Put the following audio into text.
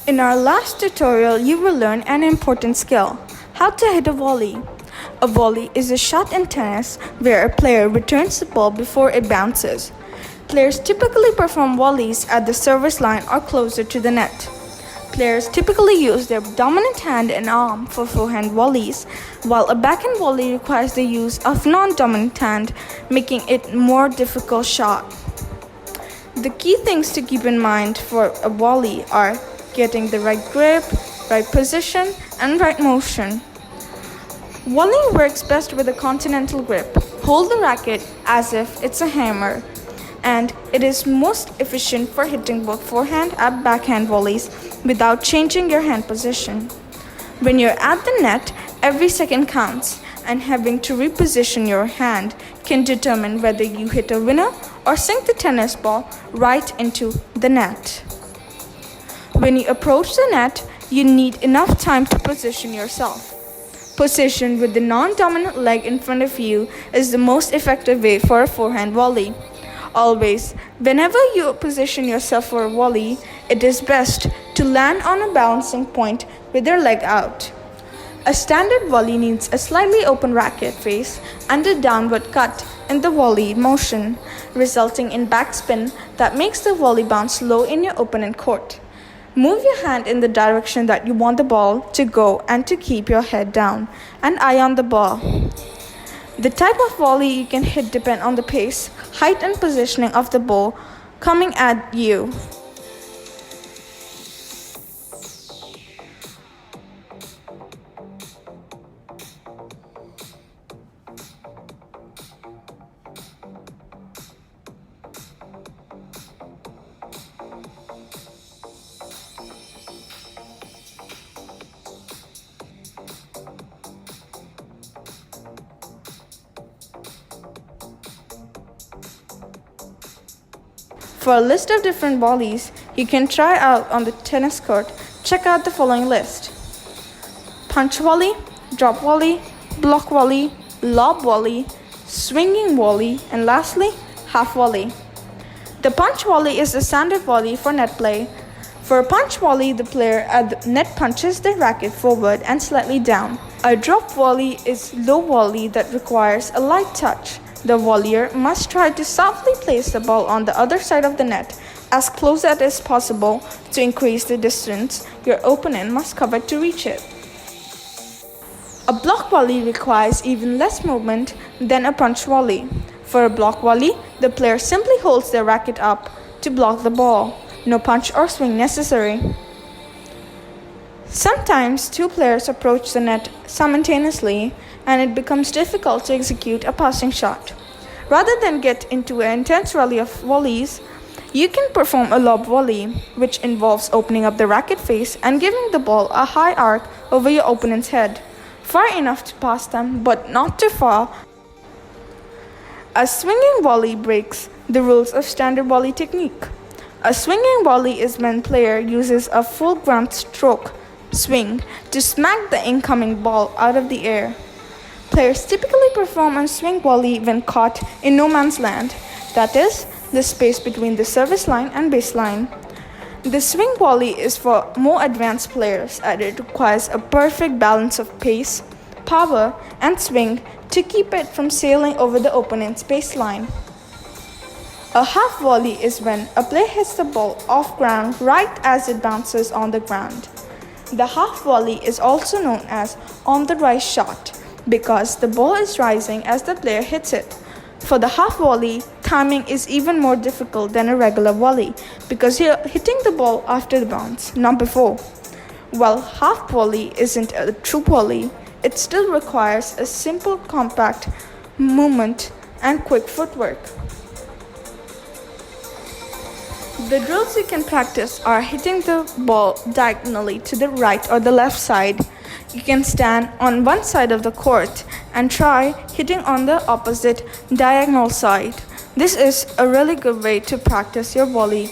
In our last tutorial, you will learn an important skill: how to hit a volley. A volley is a shot in tennis where a player returns the ball before it bounces. Players typically perform volleys at the service line or closer to the net. Players typically use their dominant hand and arm for forehand volleys, while a backhand volley requires the use of non-dominant hand, making it a more difficult shot. The key things to keep in mind for a volley are getting the right grip, right position, and right motion. Volleying works best with a continental grip. Hold the racket as if it's a hammer, and it is most efficient for hitting both forehand and backhand volleys without changing your hand position. When you're at the net, every second counts, and having to reposition your hand can determine whether you hit a winner or sink the tennis ball right into the net. When you approach the net, you need enough time to position yourself. Position with the non-dominant leg in front of you is the most effective way for a forehand volley. Always, whenever you position yourself for a volley, it is best to land on a balancing point with your leg out. A standard volley needs a slightly open racket face and a downward cut in the volley motion, resulting in backspin that makes the volley bounce low in your opponent court. Move your hand in the direction that you want the ball to go and to keep your head down and eye on the ball. The type of volley you can hit depends on the pace, height, and positioning of the ball coming at you. For a list of different volleys you can try out on the tennis court, check out the following list: punch volley, drop volley, block volley, lob volley, swinging volley, and lastly, half volley. The punch volley is the standard volley for net play. For a punch volley, the player at the net punches the racket forward and slightly down. A drop volley is low volley that requires a light touch. The volleyer must try to softly place the ball on the other side of the net, as close as is possible to increase the distance your opponent must cover to reach it. A block volley requires even less movement than a punch volley. For a block volley, the player simply holds their racket up to block the ball. No punch or swing necessary. Sometimes two players approach the net simultaneously, and it becomes difficult to execute a passing shot. Rather than get into an intense rally of volleys, you can perform a lob volley, which involves opening up the racket face and giving the ball a high arc over your opponent's head, far enough to pass them but not too far. A swinging volley breaks the rules of standard volley technique. A swinging volley is when player uses a full ground stroke swing to smack the incoming ball out of the air. Players typically perform a swing volley when caught in no man's land, that is, the space between the service line and baseline. The swing volley is for more advanced players, as it requires a perfect balance of pace, power, and swing to keep it from sailing over the opponent's baseline. A half volley is when a player hits the ball off ground right as it bounces on the ground. The half volley is also known as on the rise shot because the ball is rising as the player hits it. For the half volley, timing is even more difficult than a regular volley because you're hitting the ball after the bounce, not before. While half volley isn't a true volley, it still requires a simple, compact movement and quick footwork. The drills you can practice are hitting the ball diagonally to the right or the left side. You can stand on one side of the court and try hitting on the opposite diagonal side. This is a really good way to practice your volley